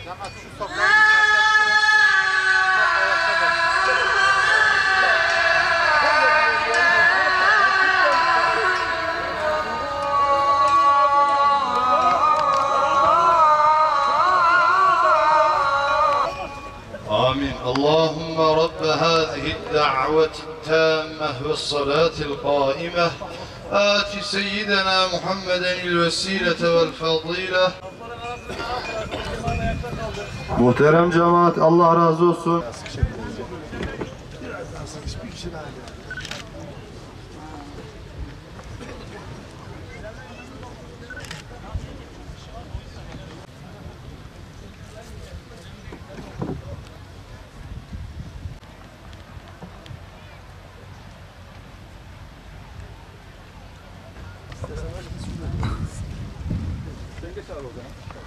آمين. اللهم رب هذه الدعوة التامة والصلاة القائمة آت سيدنا محمدا الوسيلة والفضيلة. Muhterem cemaat, Allah razı olsun. Sen geç abi o zaman.